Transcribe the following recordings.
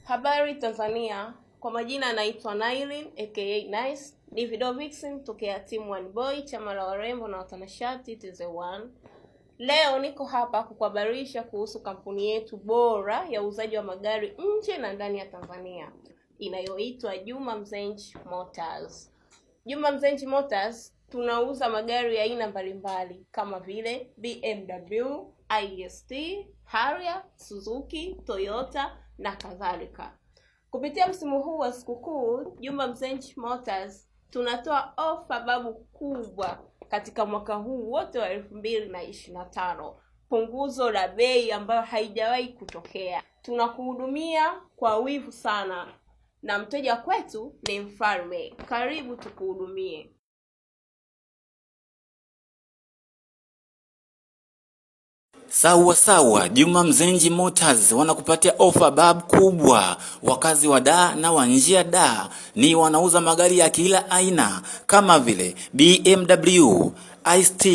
Habari Tanzania, kwa majina naitwa Nailin aka Nice, ni video vixen tokea Team One Boy, chama la warembo na watanashati TZ1. Leo niko hapa kukuhabarisha kuhusu kampuni yetu bora ya uuzaji wa magari nje na ndani ya Tanzania inayoitwa Juma Mzenji Motors. Juma Mzenji Motors tunauza magari ya aina mbalimbali kama vile BMW, IST, Harrier, Suzuki, Toyota na kadhalika. Kupitia msimu huu wa sikukuu, Juma Mzenji Motors tunatoa ofa babu kubwa katika mwaka huu wote wa 2025. Punguzo la bei ambayo haijawahi kutokea. Tunakuhudumia kwa wivu sana na mteja kwetu ni mfalme. Karibu tukuhudumie. Sawa, Juma Mzenji Motors wanakupatia ofa bab kubwa. Wakazi wa Dar na wa nje ya Dar ni wanauza magari ya kila aina kama vile BMW, IST,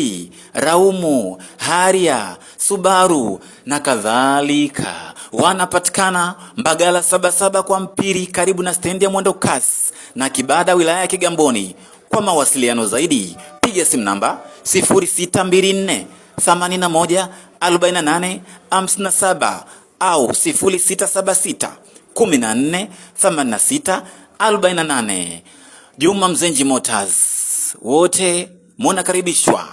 Raumu, Harrier, Subaru na kadhalika. Wanapatikana Mbagala 77 kwa Mpiri karibu na stendi ya Mwendo Kasi na Kibada wilaya ya Kigamboni. Kwa mawasiliano zaidi piga simu namba 0624 81 48 57 au 0676 14 86 48. Juma Mzenji Motors, wote mnakaribishwa.